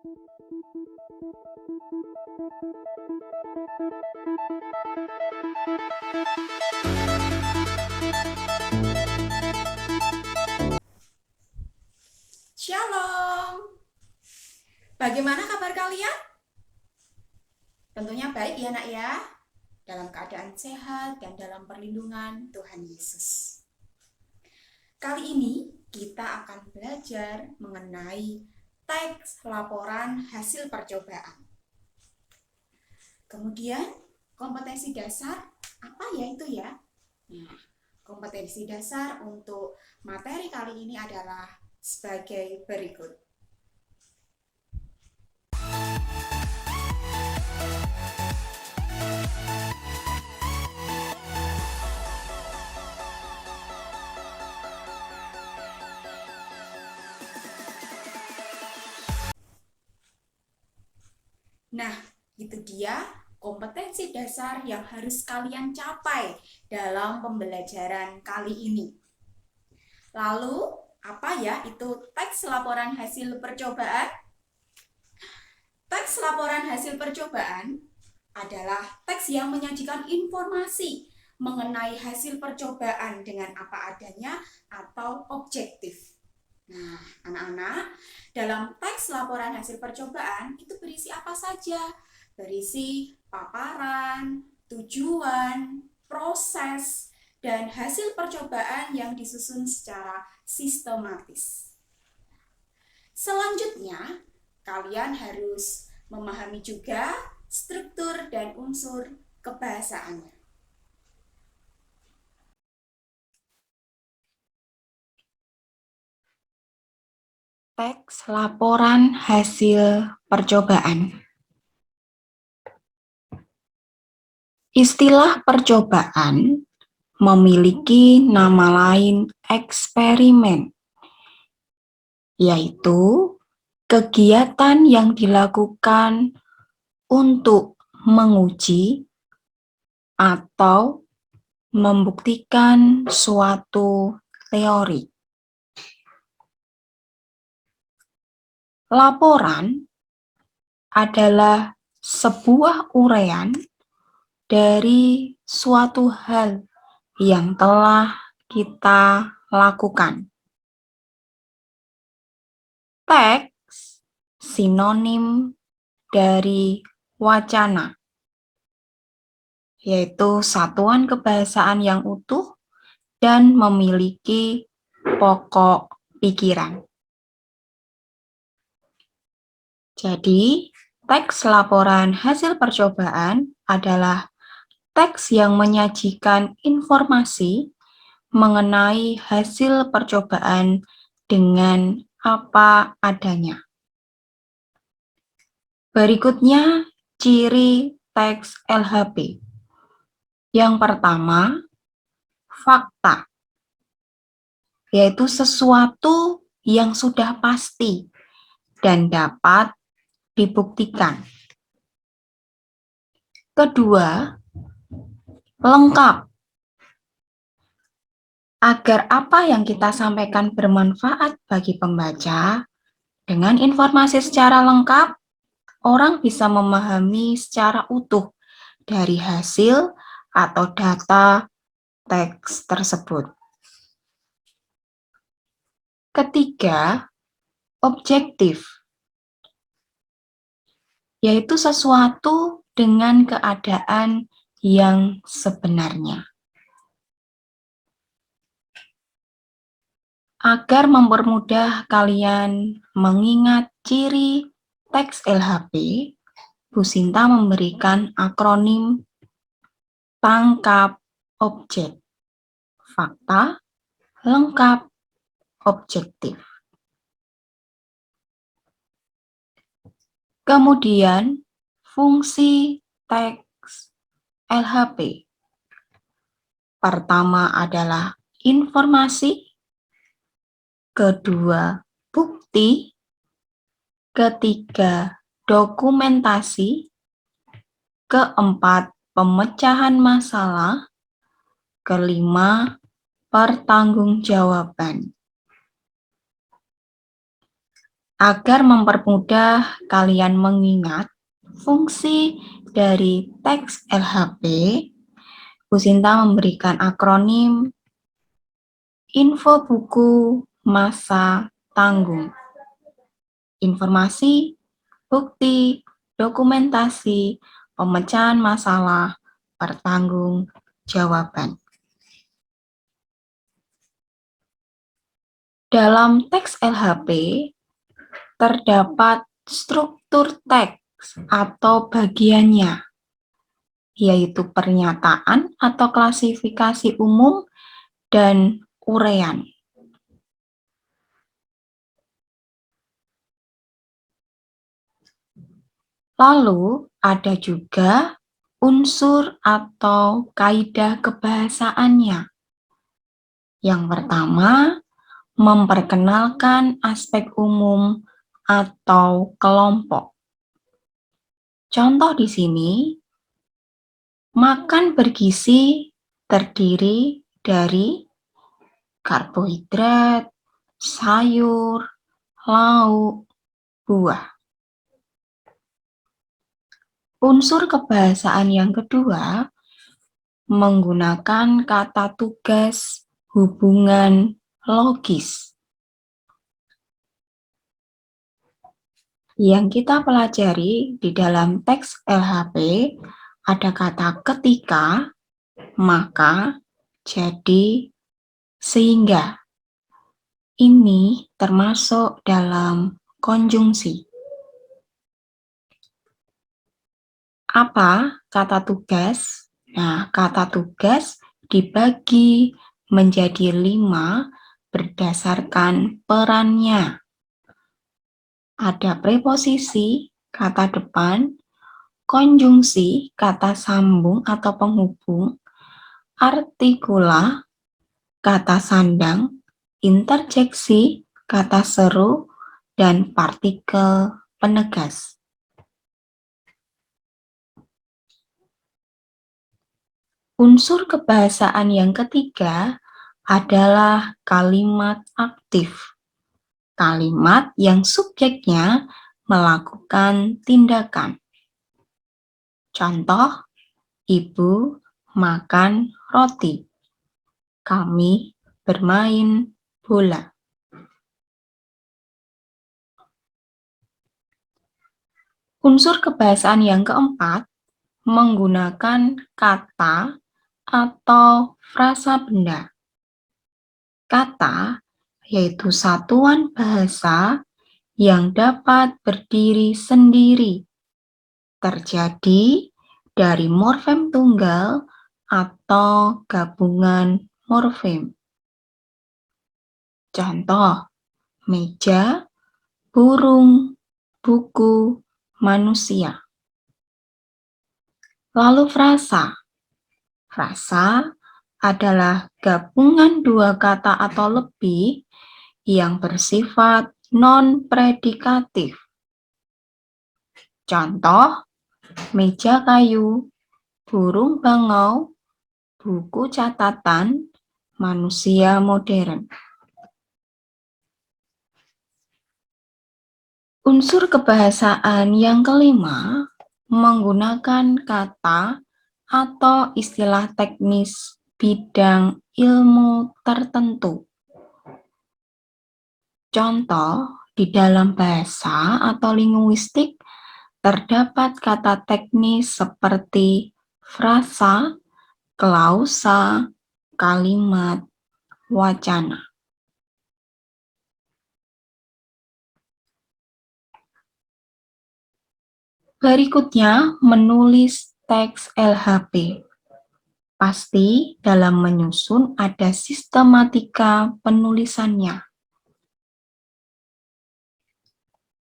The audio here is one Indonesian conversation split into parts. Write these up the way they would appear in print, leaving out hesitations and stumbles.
Shalom. Bagaimana kabar kalian? Tentunya baik ya nak ya, dalam keadaan sehat dan dalam perlindungan Tuhan Yesus. Kali ini kita akan belajar mengenai teks laporan hasil percobaan. Kemudian kompetensi dasar, apa ya itu ya? Nah, kompetensi dasar untuk materi kali ini adalah sebagai berikut. Nah, itu dia kompetensi dasar yang harus kalian capai dalam pembelajaran kali ini. Lalu, apa ya itu teks laporan hasil percobaan? Teks laporan hasil percobaan adalah teks yang menyajikan informasi mengenai hasil percobaan dengan apa adanya atau objektif. Nah, anak-anak, dalam teks laporan hasil percobaan itu berisi apa saja? Berisi paparan, tujuan, proses, dan hasil percobaan yang disusun secara sistematis. Selanjutnya, kalian harus memahami juga struktur dan unsur kebahasaannya. Teks laporan hasil percobaan. Istilah percobaan memiliki nama lain eksperimen, yaitu kegiatan yang dilakukan untuk menguji atau membuktikan suatu teori. Laporan adalah sebuah uraian dari suatu hal yang telah kita lakukan. Teks sinonim dari wacana, yaitu satuan kebahasaan yang utuh dan memiliki pokok pikiran. Jadi, teks laporan hasil percobaan adalah teks yang menyajikan informasi mengenai hasil percobaan dengan apa adanya. Berikutnya, ciri teks LHP. Yang pertama, fakta, yaitu sesuatu yang sudah pasti dan dapat dibuktikan. Kedua, lengkap. Agar apa yang kita sampaikan bermanfaat bagi pembaca, dengan informasi secara lengkap, orang bisa memahami secara utuh dari hasil atau data teks tersebut. Ketiga, objektif, yaitu sesuatu dengan keadaan yang sebenarnya. Agar mempermudah kalian mengingat ciri teks LHP, Bu Sinta memberikan akronim tangkap objek, fakta, lengkap, objektif. Kemudian, fungsi teks LHP. Pertama adalah informasi, kedua bukti, ketiga dokumentasi, keempat pemecahan masalah, kelima pertanggungjawaban. Agar mempermudah kalian mengingat fungsi dari teks LHP, Bu Sinta memberikan akronim Info Buku Masa Tanggung. Informasi, bukti, dokumentasi, pemecahan masalah, pertanggungjawaban. Dalam teks LHP, terdapat struktur teks atau bagiannya, yaitu pernyataan atau klasifikasi umum dan uraian. Lalu ada juga unsur atau kaidah kebahasaannya. Yang pertama, memperkenalkan aspek umum atau kelompok. Contoh di sini, makan bergizi terdiri dari karbohidrat, sayur, lauk, buah. Unsur kebahasaan yang kedua menggunakan kata tugas hubungan logis. Yang kita pelajari di dalam teks LHP ada kata ketika, maka, jadi, sehingga. Ini termasuk dalam konjungsi. Apa kata tugas? Nah, kata tugas dibagi menjadi 5 berdasarkan perannya. Ada preposisi, kata depan, konjungsi, kata sambung atau penghubung, artikula, kata sandang, interjeksi, kata seru, dan partikel penegas. Unsur kebahasaan yang ketiga adalah kalimat aktif. Kalimat yang subjeknya melakukan tindakan. Contoh, ibu makan roti. Kami bermain bola. Unsur kebahasaan yang keempat menggunakan kata atau frasa benda. Kata yaitu satuan bahasa yang dapat berdiri sendiri, terjadi dari morfem tunggal atau gabungan morfem. Contoh, meja, burung, buku, manusia. Lalu frasa. Frasa adalah gabungan dua kata atau lebih yang bersifat non-predikatif. Contoh, meja kayu, burung bangau, buku catatan, manusia modern. Unsur kebahasaan yang kelima menggunakan kata atau istilah teknis bidang ilmu tertentu. Contoh, di dalam bahasa atau linguistik terdapat kata teknis seperti frasa, klausa, kalimat, wacana. Berikutnya, menulis teks LHP. Pasti dalam menyusun ada sistematika penulisannya.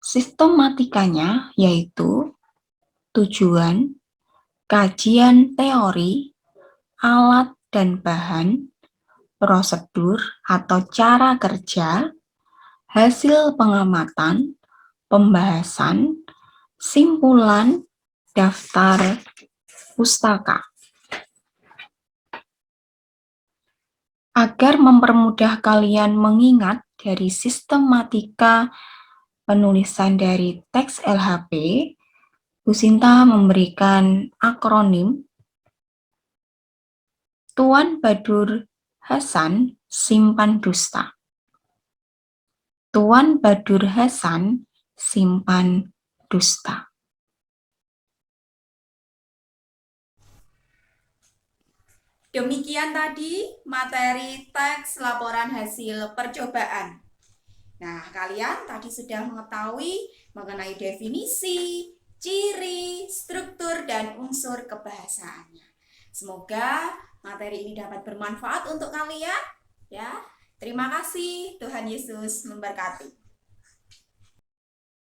Sistematikanya yaitu tujuan, kajian teori, alat dan bahan, prosedur atau cara kerja, hasil pengamatan, pembahasan, simpulan, daftar pustaka. Agar mempermudah kalian mengingat dari sistematika penulisan dari teks LHP, Bu Sinta memberikan akronim Tuan Badur Hasan simpan dusta. Tuan Badur Hasan simpan dusta. Demikian tadi materi teks laporan hasil percobaan. Nah, kalian tadi sudah mengetahui mengenai definisi, ciri, struktur, dan unsur kebahasaannya. Semoga materi ini dapat bermanfaat untuk kalian. Ya, terima kasih. Tuhan Yesus memberkati.